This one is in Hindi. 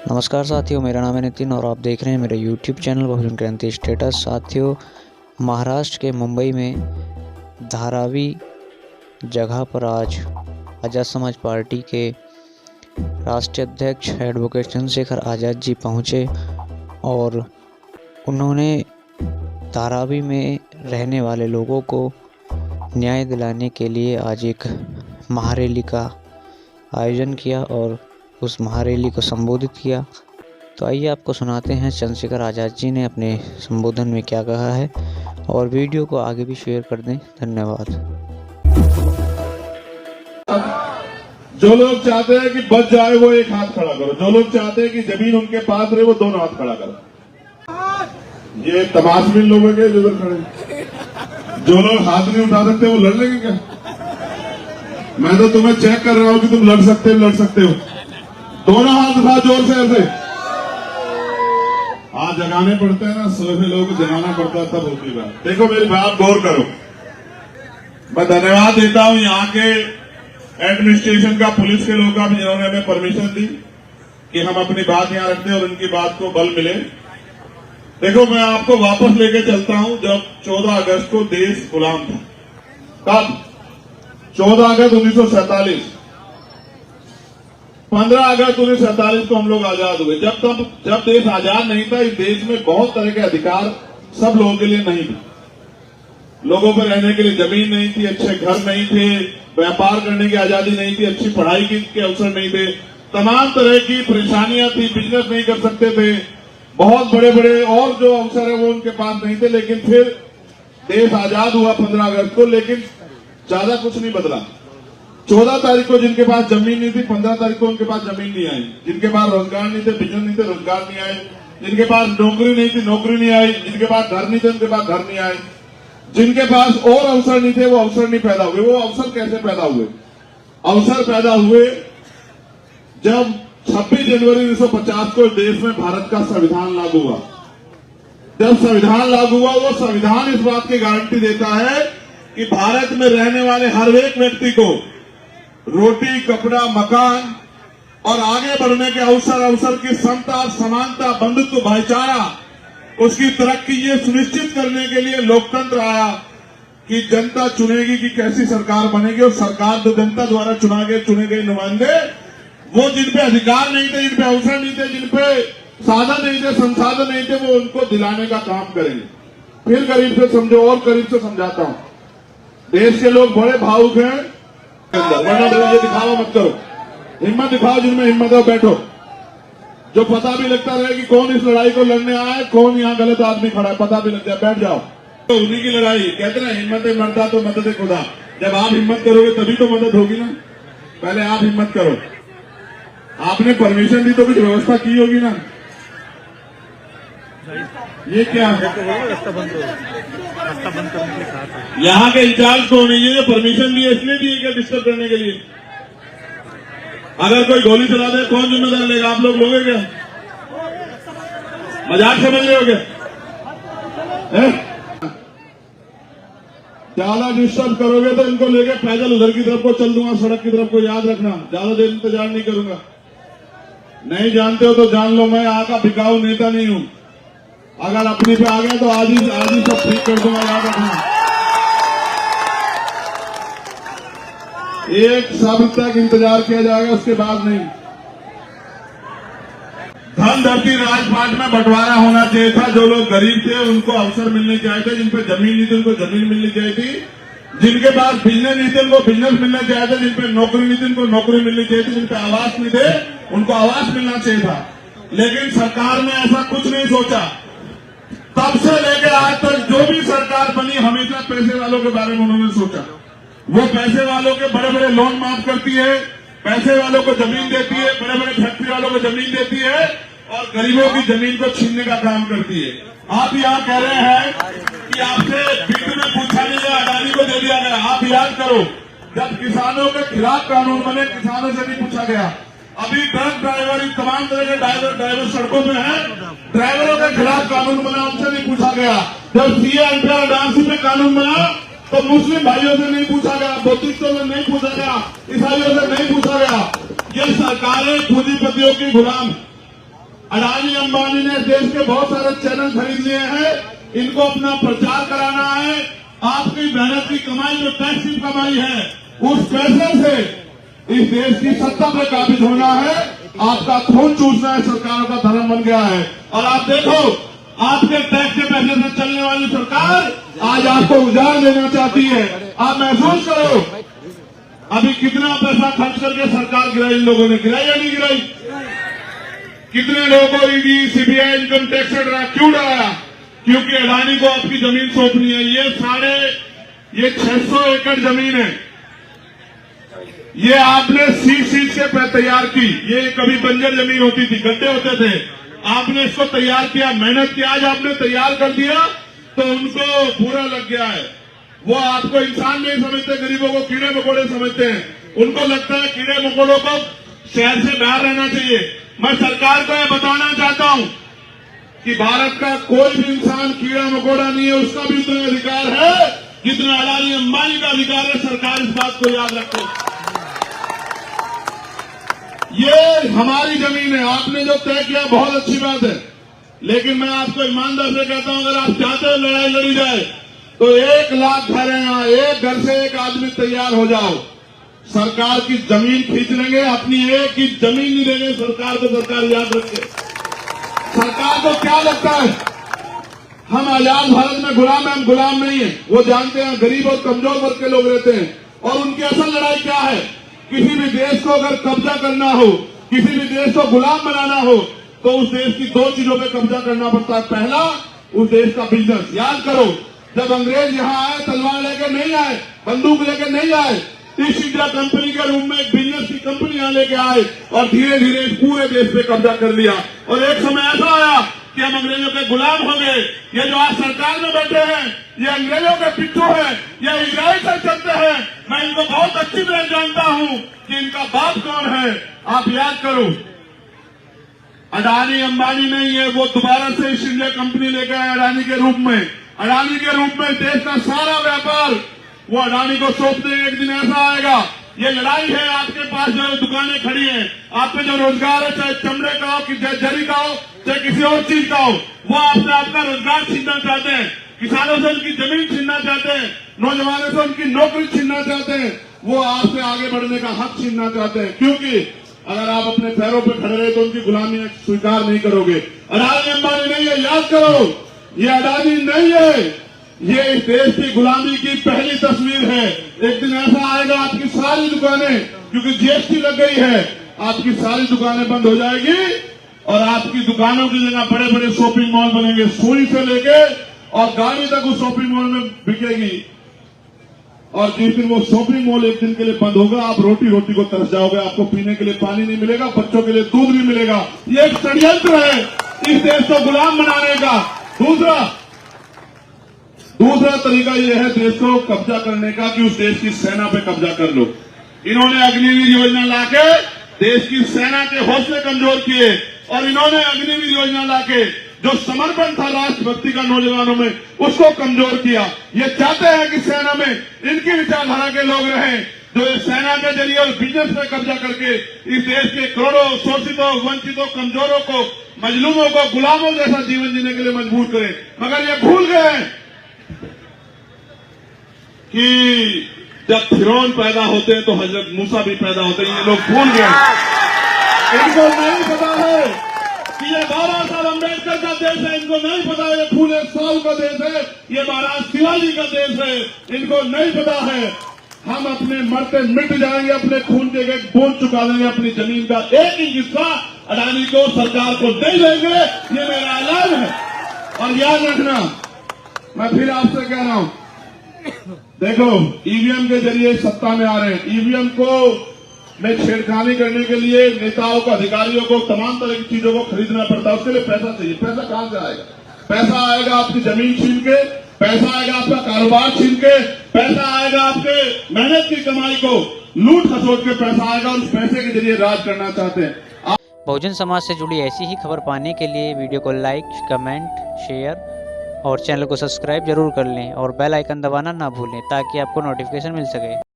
नमस्कार साथियों, मेरा नाम है नितिन और आप देख रहे हैं मेरा यूट्यूब चैनल बहुजन क्रांति स्टेटस। साथियों, महाराष्ट्र के मुंबई में धारावी जगह पर आज आज़ाद समाज पार्टी के राष्ट्रीय अध्यक्ष एडवोकेट चंद्रशेखर आज़ाद जी पहुंचे और उन्होंने धारावी में रहने वाले लोगों को न्याय दिलाने के लिए आज एक महारैली का आयोजन किया और उस महारैली को संबोधित किया। तो आइए आपको सुनाते हैं चंद्रशेखर आज़ाद जी ने अपने संबोधन में क्या कहा है और वीडियो को आगे भी शेयर कर दें। धन्यवाद। जो लोग चाहते हैं कि बच जाए वो एक हाथ खड़ा करो, जो लोग चाहते हैं कि जमीन उनके पास रहे वो दोनों हाथ खड़ा करो। ये तमाशबीन लोग हैं जो इधर खड़े, जो लोग हाथ नहीं उठा सकते वो लड़ लेंगे क्या? मैं तो तुम्हें चेक कर रहा हूं कि तुम लड़ सकते हो। दोनों हाथ उठा जोर से ऐसे। हाथ जगाने पड़ते हैं ना, सोए हुए लोगों को जगाना पड़ता है, तब होती बात। देखो मेरी बात गौर करो। मैं धन्यवाद देता हूं यहाँ के एडमिनिस्ट्रेशन का, पुलिस के लोगों का भी, जिन्होंने हमें परमिशन दी कि हम अपनी बात यहाँ रखते और उनकी बात को बल मिले। देखो मैं आपको वापस लेके चलता हूं जब 14 अगस्त को देश गुलाम था। कब? 14 अगस्त 1947। 15 अगस्त 1947 को हम लोग आजाद हुए। जब देश आजाद नहीं था, इस देश में बहुत तरह के अधिकार सब लोगों के लिए नहीं थे। लोगों को रहने के लिए जमीन नहीं थी, अच्छे घर नहीं थे, व्यापार करने की आजादी नहीं थी, अच्छी पढ़ाई के अवसर नहीं थे, तमाम तरह की परेशानियां थी, बिजनेस नहीं कर सकते थे, बहुत बड़े बड़े और जो अवसर है वो उनके पास नहीं थे। लेकिन फिर देश आजाद हुआ 15 अगस्त को, लेकिन ज्यादा कुछ नहीं बदला। 14 तारीख को जिनके पास जमीन नहीं थी, 15 तारीख को उनके पास जमीन नहीं आई। जिनके पास रोजगार नहीं थे, बिजनेस नहीं थे, रोजगार नहीं आए। जिनके पास नौकरी नहीं थी, नौकरी नहीं आई। जिनके पास घर नहीं थे, उनके पास घर नहीं आए। जिनके पास और अवसर नहीं थे, वो अवसर नहीं पैदा हुए। वो अवसर कैसे पैदा हुए? अवसर पैदा हुए जब 26 जनवरी 1950 को देश में भारत का संविधान लागू हुआ। जब संविधान लागू हुआ, वो संविधान इस बात की गारंटी देता है कि भारत में रहने वाले हर एक व्यक्ति को रोटी, कपड़ा, मकान और आगे बढ़ने के अवसर की समता, समानता, बंधुत्व, भाईचारा, उसकी तरक्की, ये सुनिश्चित करने के लिए लोकतंत्र आया कि जनता चुनेगी कि कैसी सरकार बनेगी। और सरकार जो जनता द्वारा चुने गए नुमाइंदे, वो जिन पे अधिकार नहीं थे, जिन पे अवसर नहीं थे, जिन पे साधन नहीं थे, संसाधन नहीं थे, वो उनको दिलाने का काम करेंगे। फिर करीब से समझो और करीब से समझाता हूं। देश के लोग बड़े भावुक हैं, वरना ये दिखावा मत करो। हिम्मत दिखाओ, जिनमें हिम्मत है बैठो। जो पता भी लगता रहे कि कौन इस लड़ाई को लड़ने आया है, कौन यहाँ गलत आदमी खड़ा है, पता भी लग जाए, बैठ जाओ। तो उन्हीं की लड़ाई। कहते ना, हिम्मत मरदा तो मदद खुदा। जब आप हिम्मत करोगे तभी तो मदद होगी ना। पहले आप हिम्मत करो। आपने परमिशन दी तो कुछ व्यवस्था की होगी ना। ये क्या है? रास्ता बंद करने के लिए कहा था। यहाँ के इंचार्ज कौन है? ये जो परमिशन दी है इसलिए दी है क्या? डिस्टर्ब करने के लिए। अगर कोई गोली चला दे कौन जिम्मेदार लेगा? आप लोग लोगे क्या? मजाक समझ रहे हो क्या? ज्यादा डिस्टर्ब करोगे तो इनको लेके पैदल उधर की तरफ को चल दूंगा, सड़क की तरफ को। याद रखना, ज्यादा देर इंतजार नहीं करूंगा। नहीं जानते हो तो जान लो, मैं यहाँ का बिकाऊ नेता नहीं हूं। अगर अपनी पे आ गया तो आज ही सब ठीक कर दूंगा, याद रखना। एक शब्द तक इंतजार किया जाएगा, उसके बाद नहीं। धन धरती राजपाट में बंटवारा होना चाहिए था। जो लोग गरीब थे उनको अवसर मिलने चाहिए थे, जिन पे जमीन नहीं थी उनको जमीन मिलनी चाहिए थी, जिनके पास बिजनेस नहीं थे उनको बिजनेस मिलना चाहिए था, जिन पे नौकरी नहीं थी उनको नौकरी मिलनी चाहिए थी, जिन पे आवास नहीं थे उनको आवास मिलना चाहिए था। लेकिन सरकार ने ऐसा कुछ नहीं सोचा। तब से लेकर आज तक जो भी सरकार बनी, हमेशा पैसे वालों के बारे में उन्होंने सोचा। वो पैसे वालों के बड़े बड़े लोन माफ करती है, पैसे वालों को जमीन देती है, बड़े बड़े फैक्ट्री वालों को जमीन देती है और गरीबों की जमीन को छीनने का काम करती है। आप यहाँ कह रहे हैं कि आपसे वित्त में पूछा नहीं गया, अडानी को दे दिया गया। आप याद करो, जब किसानों के खिलाफ कानून बने, किसानों से नहीं पूछा गया। अभी ट्रक ड्राइवर, तमाम तरह के ड्राइवर सड़कों में हैं, ड्राइवरों के खिलाफ कानून बना, उनसे नहीं पूछा गया। जब सीए एनपीआर डांसी पे कानून बना तो मुस्लिम भाइयों से नहीं पूछा गया, बौद्धिस्टों से नहीं पूछा गया, ईसाइयों से नहीं पूछा गया। ये सरकारें पूंजीपतियों की गुलाम है। अडानी अंबानी ने देश के बहुत सारे चैनल खरीद लिए हैं, इनको अपना प्रचार कराना है। आपकी मेहनत की कमाई जो टैक्स की कमाई है, उस पैसे से इस देश की सत्ता पे काबिज होना है। आपका खून चूसना है, सरकारों का धर्म बन गया है। और आप देखो, आपके टैक्स के पैसे से चलने वाली सरकार आज आपको उजाड़ देना चाहती है। आप महसूस करो, अभी कितना पैसा खर्च करके सरकार गिराई, इन लोगों ने गिराई या नहीं गिराई? कितने लोगों को ईडी, सीबीआई, इनकम टैक्स से डरा, क्यों डराया? क्योंकि अडानी को आपकी जमीन सौंपनी है। ये 600 एकड़ जमीन है, ये आपने सींच के तैयार की। ये कभी बंजर जमीन होती थी, गड्ढे होते थे, आपने इसको तैयार किया, मेहनत किया, आज आपने तैयार कर दिया तो उनको बुरा लग गया है। वो आपको इंसान नहीं समझते, गरीबों को कीड़े मकोड़े समझते हैं। उनको लगता है कीड़े मकोड़ों को शहर से बाहर रहना चाहिए। मैं सरकार को यह बताना चाहता हूं कि भारत का कोई भी इंसान कीड़ा मकोड़ा नहीं है, उसका भी उतना अधिकार है जितना अडानी अंबानी का अधिकार है। सरकार इस बात को याद रखे। ये हमारी जमीन है, आपने जो तय किया बहुत अच्छी बात है, लेकिन मैं आपको ईमानदार से कहता हूं, अगर आप चाहते हो लड़ाई लड़ी जाए तो 1 लाख घर है यहाँ, एक घर से एक आदमी तैयार हो जाओ, सरकार की जमीन खींच लेंगे। अपनी एक ही जमीन नहीं देंगे सरकार को। सरकार याद रखे, सरकार को क्या लगता है हम आजाद भारत में गुलाम हैं? हम गुलाम नहीं है। वो जानते हैं गरीब और कमजोर वर्ग के लोग रहते हैं, और उनकी असल लड़ाई क्या है? किसी भी देश को अगर कब्जा करना हो, किसी भी देश को गुलाम बनाना हो, तो उस देश की 2 चीजों पे कब्जा करना पड़ता है। पहला, उस देश का बिजनेस। याद करो, जब अंग्रेज यहां आए, तलवार लेकर नहीं आए, बंदूक लेकर नहीं आए, ईस्ट इंडिया कंपनी के रूप में एक बिजनेस की कंपनी यहां लेके आए और धीरे धीरे पूरे देश पे कब्जा कर लिया। और एक समय ऐसा आया कि हम अंग्रेजों के गुलाम हो गए। ये जो आज सरकार में बैठे हैं, ये अंग्रेजों के पिट्ठू हैं, ये इजराइल से चलते हैं। मैं इनको बहुत अच्छी तरह जानता हूं कि इनका बाप कौन है। आप याद करो, अडानी अंबानी नहीं है, वो दोबारा से ईस्ट इंडिया कंपनी लेकर आए अडानी के रूप में। अडानी के रूप में देश का सारा व्यापार वो अडानी को सौंप देंगे। एक दिन ऐसा आएगा, ये लड़ाई है। आपके पास जो दुकानें खड़ी हैं, आप पे जो रोजगार है, चाहे चमड़े का हो, चाहे जरी का हो, चाहे किसी और चीज का हो, वो आपसे आपका रोजगार छीनना चाहते हैं, किसानों से उनकी जमीन छीनना चाहते हैं, नौजवानों से उनकी नौकरी छीनना चाहते हैं, वो आपसे आगे बढ़ने का हक छीनना चाहते हैं। क्योंकि अगर आप अपने पैरों पर खड़े रहे तो उनकी गुलामी स्वीकार नहीं करोगे। अडानी अंबानी नहीं है, याद करो, ये अडानी नहीं है, ये इस देश की गुलामी की पहली तस्वीर है। एक दिन ऐसा आएगा, आपकी सारी दुकानें, क्योंकि जीएसटी लग गई है, आपकी सारी दुकानें बंद हो जाएगी और आपकी दुकानों की जगह बड़े बड़े शॉपिंग मॉल बनेंगे। सुई से लेके और गाड़ी तक उस शॉपिंग मॉल में बिकेगी। और जिस दिन वो शॉपिंग मॉल एक दिन के लिए बंद होगा, आप रोटी रोटी को तरस जाओगे। आपको पीने के लिए पानी नहीं मिलेगा, बच्चों के लिए दूध नहीं मिलेगा। ये एक षड्यंत्र है इस देश को गुलाम बनाने का। दूसरा तरीका यह है देश को कब्जा करने का कि उस देश की सेना पे कब्जा कर लो। इन्होंने अग्निवीर योजना लाके देश की सेना के हौसले कमजोर किए, और इन्होंने अग्निवीर योजना लाके जो समर्पण था राष्ट्रभक्ति का नौजवानों में, उसको कमजोर किया। ये चाहते हैं कि सेना में इनकी विचारधारा के लोग रहें, जो इस सेना के जरिए और बिजनेस पे कब्जा करके इस देश के करोड़ों शोषितों, वंचितों, कमजोरों को, मजलूमों को गुलामों जैसा जीवन जीने के लिए मजबूर करें। मगर ये भूल गए कि जब फिरौन पैदा होते हैं तो हजरत मूसा भी पैदा होते हैं। ये लोग भूल गए। इनको नहीं पता है कि ये बाबा साहब अम्बेडकर का देश है। इनको नहीं पता है ये फूले साहू का देश है, ये महाराज शिवाजी का देश है। इनको नहीं पता है हम अपने मरते मिट जाएंगे, अपने खून के एक बूंद चुका देंगे, अपनी जमीन का एक ही हिस्सा अडानी को, सरकार को दे देंगे। ये मेरा ऐलान है। और याद रखना, मैं फिर आपसे कह रहा हूं, देखो ईवीएम के जरिए सत्ता में आ रहे हैं। ईवीएम को में छेड़खानी करने के लिए नेताओं को, अधिकारियों को तमाम तरह की चीजों को खरीदना पड़ता है। उसके लिए पैसा चाहिए। पैसा कहां से आएगा? पैसा आएगा आपकी जमीन छीन के, पैसा आएगा आपका कारोबार छीन के, पैसा आएगा आपके मेहनत की कमाई को लूट खसोट के पैसा आएगा। उस पैसे के जरिए राज करना चाहते हैं। बहुजन समाज से जुड़ी ऐसी ही खबर पाने के लिए वीडियो को लाइक, कमेंट, शेयर और चैनल को सब्सक्राइब जरूर कर लें और बेल आइकन दबाना ना भूलें ताकि आपको नोटिफिकेशन मिल सके।